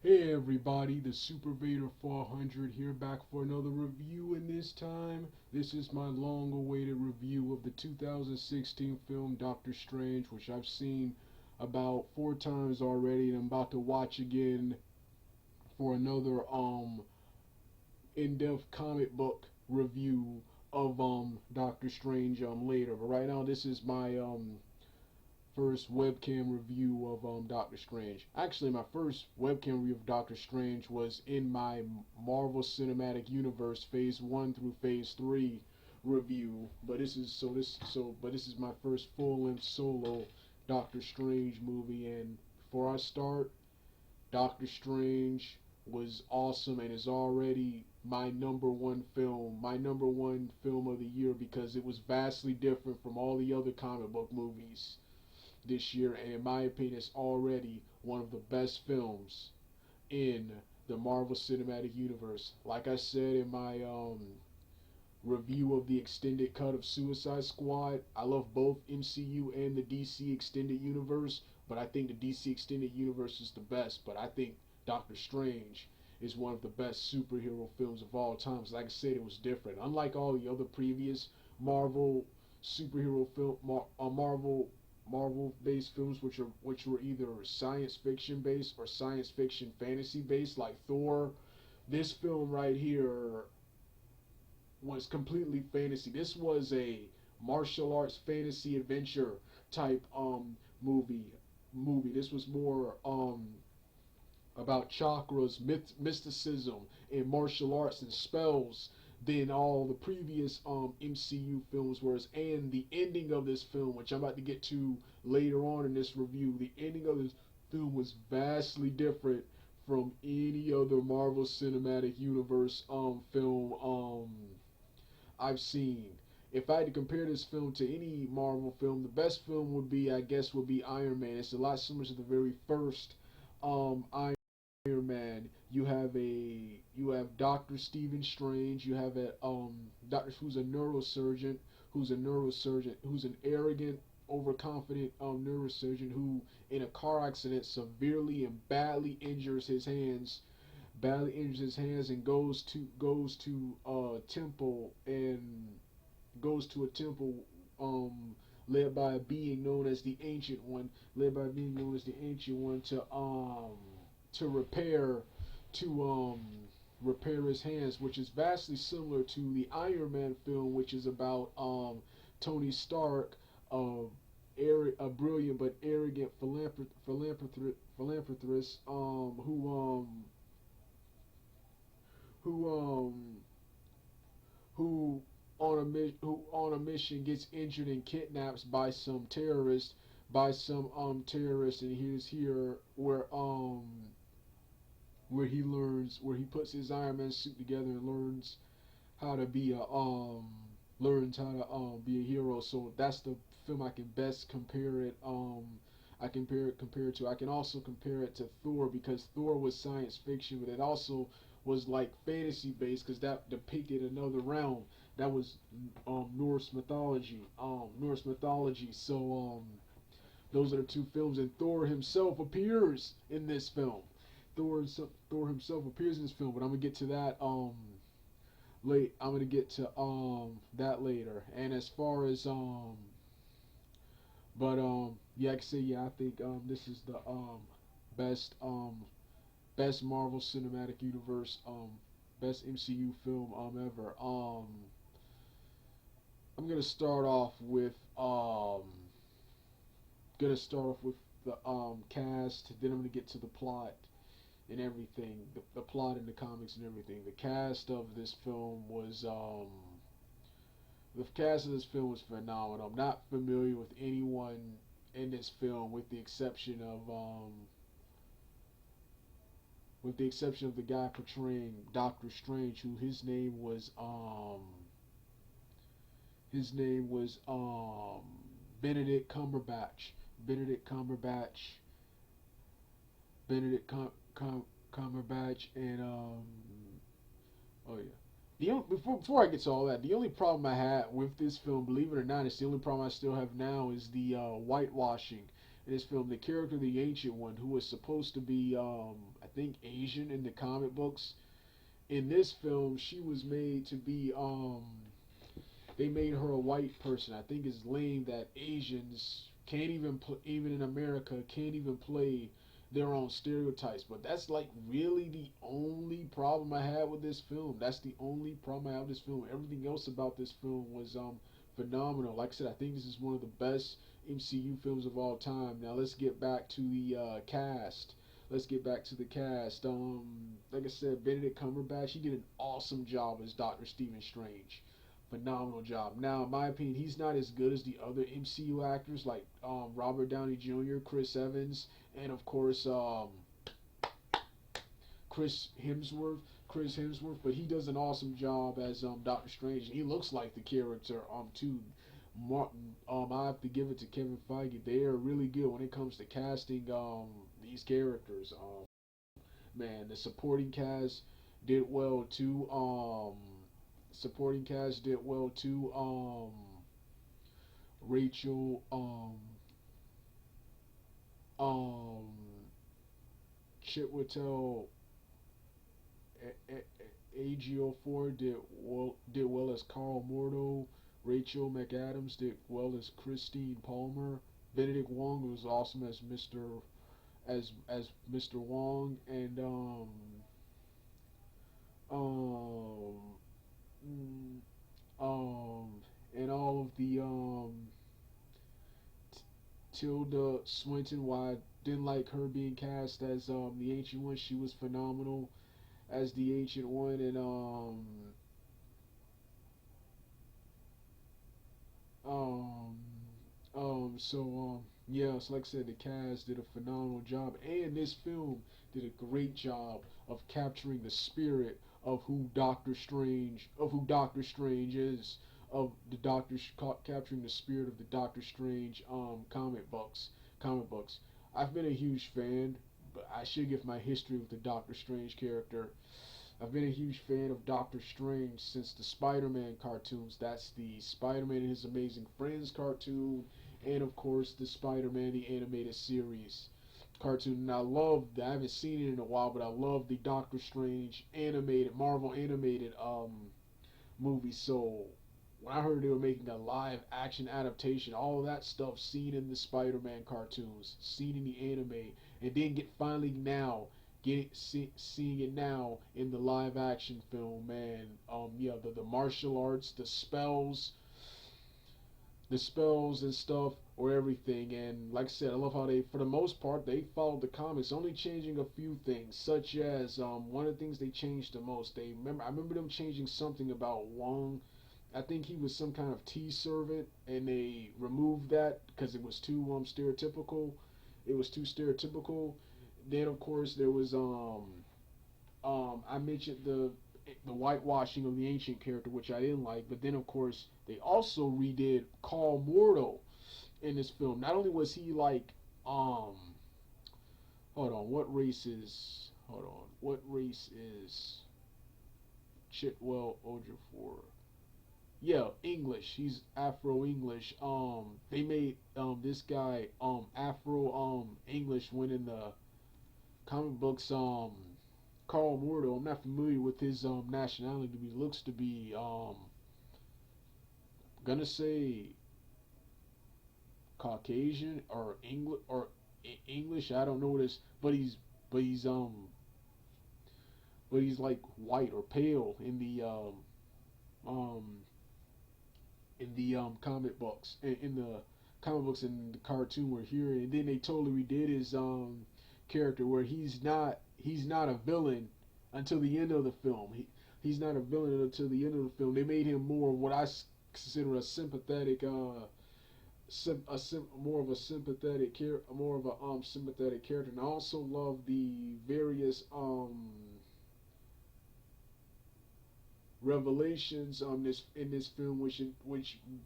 Hey everybody, the Super Vader 400 here, back for another review, and this time, this is my long-awaited review of the 2016 film Doctor Strange, which I've seen about 4 times already, and I'm about to watch again for another in-depth comic book review of Doctor Strange later. But right now, this is my first webcam review of Doctor Strange. Actually, my first webcam review of Doctor Strange was in my Marvel Cinematic Universe Phase 1 through Phase 3 review. But this is my first full-length solo Doctor Strange movie, and before I start, Doctor Strange was awesome and is already my number one film of the year, because it was vastly different from all the other comic book movies this year, and in my opinion, it's already one of the best films in the Marvel Cinematic Universe. Like I said in my review of the extended cut of Suicide Squad, I love both MCU and the DC Extended Universe, but I think the DC Extended Universe is the best. But I think Doctor Strange is one of the best superhero films of all time. Like I said, it was different. Unlike all the other previous Marvel superhero film, Marvel based films, which were either science fiction based or science fiction fantasy based, like Thor. This film right here was completely fantasy. This was a martial arts fantasy adventure type movie. This was more about chakras, mysticism, and martial arts and spells than all the previous MCU films was. And the ending of this film, which I'm about to get to later on in this review, the ending of this film was vastly different from any other Marvel Cinematic Universe film I've seen. If I had to compare this film to any Marvel film, the best film would be, I guess, would be Iron Man. It's a lot similar to the very first Iron Man. You have Doctor Stephen Strange. You have a doctor who's an arrogant, overconfident neurosurgeon who, in a car accident, severely and badly injures his hands, and goes to a temple led by a being known as the Ancient One, to repair his hands, which is vastly similar to the Iron Man film, which is about Tony Stark, a brilliant but arrogant philanthropist, who who who on a mission gets injured and kidnapped by some terrorists, and he's here where he puts his Iron Man suit together and how to be a be a hero. So that's the film I can best compare it compare it to. I can also compare it to Thor, because Thor was science fiction, but it also was like fantasy based, because that depicted another realm that was Norse mythology. So those are the two films, and Thor himself appears in this film. Thor himself appears in this film, but I'm gonna get to that I'm gonna get to that later. And as far as yeah, I can say, yeah, I think this is the best best Marvel Cinematic Universe best MCU film ever. I'm gonna start off with the cast. Then I'm gonna get to the plot and everything, the plot in the comics and everything. The cast of this film was phenomenal. I'm not familiar with anyone in this film, with the exception of the guy portraying Doctor Strange, who his name was Benedict Cumberbatch. Benedict Cumberbatch. Benedict Cumberbatch, and oh yeah. Before I get to all that, the only problem I had with this film, believe it or not, it's the only problem I still have now, is the whitewashing in this film. The character of the Ancient One, who was supposed to be, I think Asian in the comic books. In this film, she was made to be they made her a white person. I think it's lame that Asians can't even even in America can't even play their own stereotypes. But that's like really the only problem I had with this film. That's the only problem I have with this film. Everything else about this film was phenomenal. Like I said, I think this is one of the best MCU films of all time. Now let's get back to the cast. Let's get back to the cast. Like I said, Benedict Cumberbatch, he did an awesome job as Doctor Stephen Strange. Phenomenal job. Now, in my opinion, he's not as good as the other MCU actors like Robert Downey Jr., Chris Evans, and of course Chris Hemsworth. Chris Hemsworth, but he does an awesome job as Doctor Strange. He looks like the character too. Martin, I have to give it to Kevin Feige. They are really good when it comes to casting these characters. Man, the supporting cast did well too. Supporting cast did well too. Rachel, um, Chitwell, Ejiofor did well as Carl Mordo. Rachel McAdams did well as Christine Palmer. Benedict Wong was awesome as Mr. Wong, and um mm, um and all of the Tilda Swinton. Why I didn't like her being cast as the Ancient One. She was phenomenal as the Ancient One, and um yeah, so like I said, the cast did a phenomenal job, and this film did a great job of capturing the spirit of who Doctor Strange is, of the capturing the spirit of the Doctor Strange comic books. I've been a huge fan, but I should give my history with the Doctor Strange character. I've been a huge fan of Doctor Strange since the Spider-Man cartoons. That's the Spider-Man and His Amazing Friends cartoon, and of course the Spider-Man the animated series cartoon. And I haven't seen it in a while, but I love the Doctor Strange animated Marvel animated movie. So when I heard they were making a live action adaptation, all of that stuff seen in the Spider-Man cartoons, seen in the anime, and then seeing it now in the live action film, man. Yeah, the martial arts, the spells and stuff, or everything. And like I said, I love how they, for the most part, they followed the comics, only changing a few things, such as one of the things they changed the most. I remember them changing something about Wong. I think he was some kind of tea servant, and they removed that because it was too stereotypical. It was too stereotypical. Then of course there was I mentioned the whitewashing of the ancient character, which I didn't like. But then, of course, they also redid Carl Mordo in this film. Not only was he like, hold on, what race is Chitwell Ojefor? Yeah, English. He's Afro English. They made this guy Afro English when in the comic books Carl Mordo. I'm not familiar with his nationality, but he looks to be gonna say Caucasian or English. I don't know what it's, but he's but he's like white or pale um comic books, in the comic books and the cartoon we're hearing. And then they totally redid his character, where he's not a villain until the end of the film. He's not a villain until the end of the film. They made him more what I consider a sympathetic more of a sympathetic character. And I also love the various revelations this in this film, which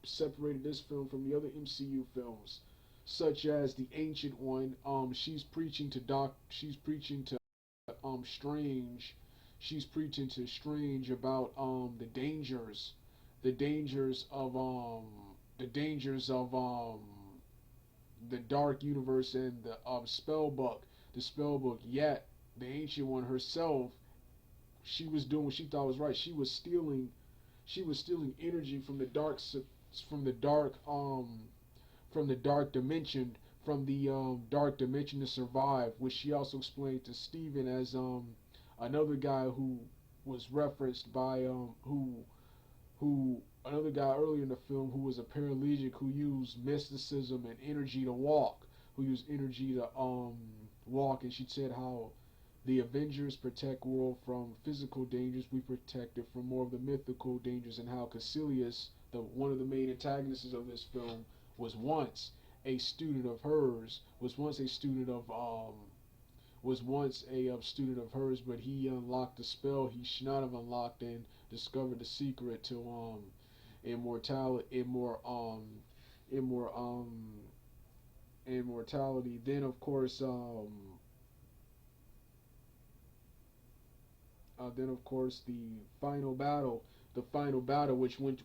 separated this film from the other MCU films, such as the Ancient One. She's preaching to Strange. She's preaching to Strange about the dangers of the dark universe and the spell book. Yet the Ancient One herself, she was doing what she thought was right. She was stealing energy from the from the dark from the dark dimension, from the dark dimension to survive, which she also explained to Steven as another guy who was referenced by who another guy earlier in the film who was a paralytic who used mysticism and energy to walk, who used energy to walk, and she said how the Avengers protect world from physical dangers, we protect it from more of the mythical dangers, and how Caecilius, the one of the main antagonists of this film, was once a student of hers, was once a student of hers, but he unlocked the spell he should not have unlocked and discovered the secret to immortality, immor immortality. Then of course the final battle, which went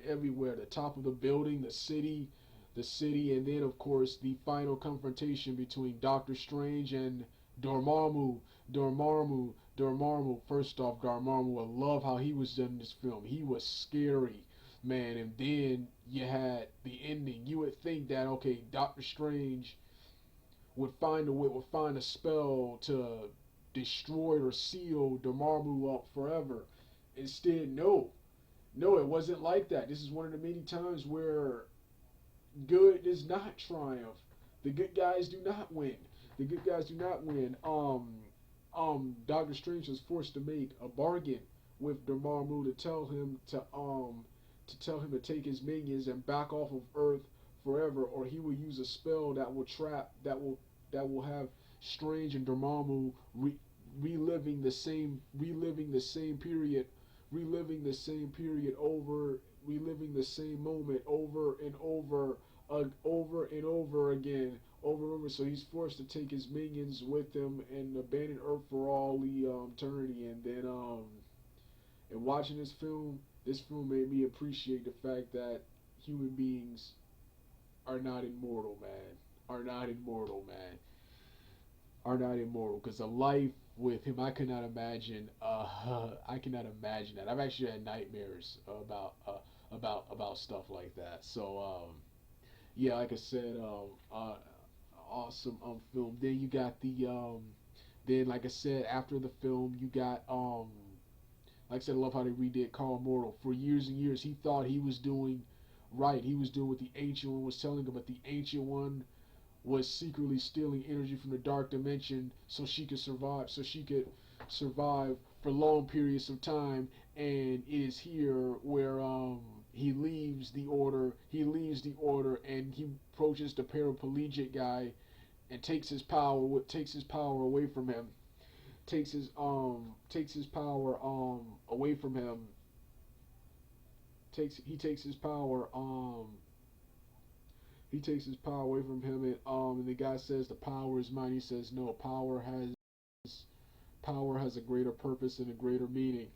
everywhere, the top of the building, the city, and then of course the final confrontation between Doctor Strange and Dormammu, Dormammu. First off, Dormammu, I love how he was done in this film. He was scary, man, and then you had the ending. You would think that okay, Doctor Strange would find a spell to destroy or seal Dormammu up forever. Instead, no, it wasn't like that. This is one of the many times where good does not triumph. The good guys do not win. The good guys do not win. Doctor Strange was forced to make a bargain with Dormammu to tell him to take his minions and back off of Earth forever, or he will use a spell that will have Strange and Dormammu reliving the same period, reliving the same moment over and over again, over and over. So he's forced to take his minions with him and abandon Earth for all the eternity. And then and watching this film made me appreciate the fact that human beings are not immortal, man. Are not immortal, man. Are not immortal. Because a life with him, I cannot imagine. I cannot imagine that. I've actually had nightmares about stuff like that. So yeah, like I said, awesome film. Then you got then like I said, after the film, you got like I said, I love how they redid Carl Mortal. For years and years, he thought he was doing right. He was doing what the Ancient One was telling him, but the Ancient One was secretly stealing energy from the dark dimension so she could survive, for long periods of time. And it is here where he leaves the order and he approaches the paraplegic guy and takes his power away from him, takes his power away from him, takes his power he takes his power away from him, and the guy says the power is mine. He says no, power has a greater purpose and a greater meaning,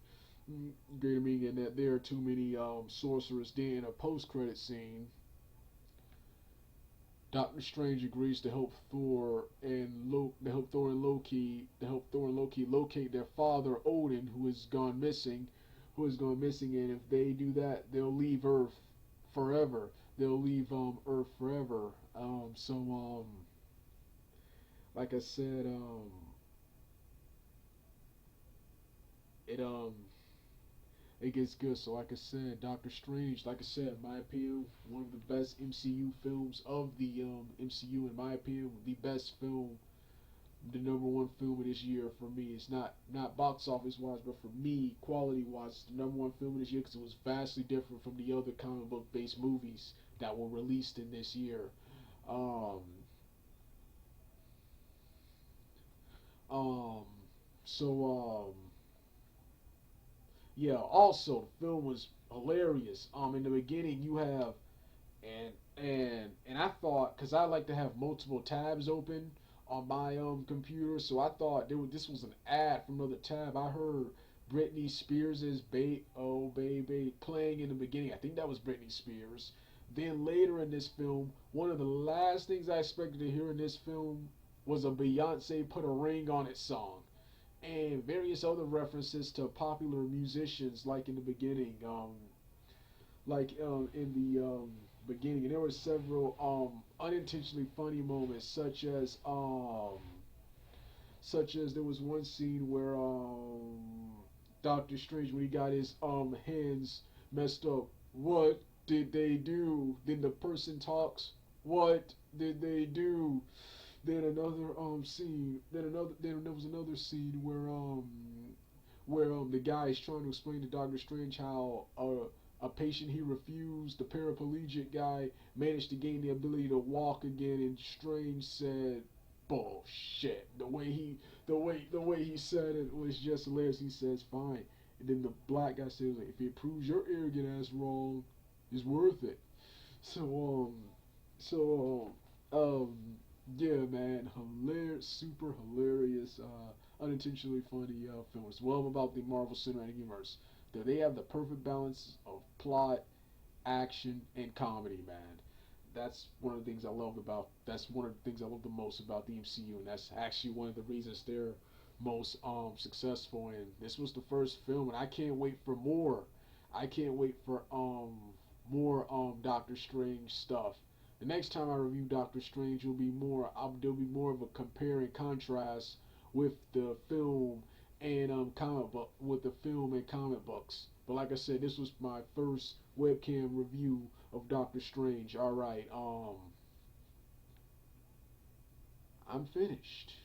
and that there are too many sorcerers. Then in a post-credit scene, Doctor Strange agrees to help Thor and Loki locate their father Odin, who has gone missing, and if they do that, they'll leave Earth forever. They'll leave Earth forever. Like I said, it it gets good. So like I said, Doctor Strange, like I said, in my opinion, one of the best MCU films of the MCU. In my opinion, the best film, the number one film of this year for me. It's not box office wise, but for me, quality wise, the number one film of this year because it was vastly different from the other comic book based movies that were released in this year. Um, um, so yeah. Also, the film was hilarious. In the beginning, you have and I thought, because I like to have multiple tabs open on my computer, so I thought this was an ad from another tab. I heard Britney Spears' "Oh Baby" playing in the beginning. I think that was Britney Spears. Then later in this film, one of the last things I expected to hear in this film was a Beyonce Put a Ring on It song, and various other references to popular musicians, like in the beginning, in the beginning. And there were several unintentionally funny moments, such as there was one scene where Doctor Strange, when he got his hands messed up, what did they do? Then the person talks, what did they do? Then another scene. Then there was another scene where the guy is trying to explain to Doctor Strange how a patient he refused, the paraplegic guy, managed to gain the ability to walk again, and Strange said, "Bullshit." The way he said it was just hilarious. He says, "Fine," and then the black guy says, "If it proves your arrogant ass wrong, it's worth it." So yeah, man, hilarious, super hilarious, unintentionally funny films. Well, about the Marvel Cinematic Universe, that they have the perfect balance of plot, action, and comedy, man. That's one of the things I love about. That's one of the things I love the most about the MCU, and that's actually one of the reasons they're most successful. And this was the first film, and I can't wait for more. I can't wait for more Doctor Strange stuff. The next time I review Doctor Strange, there'll be more of a compare and contrast with the film and comic books. But like I said, this was my first webcam review of Doctor Strange. All right, I'm finished.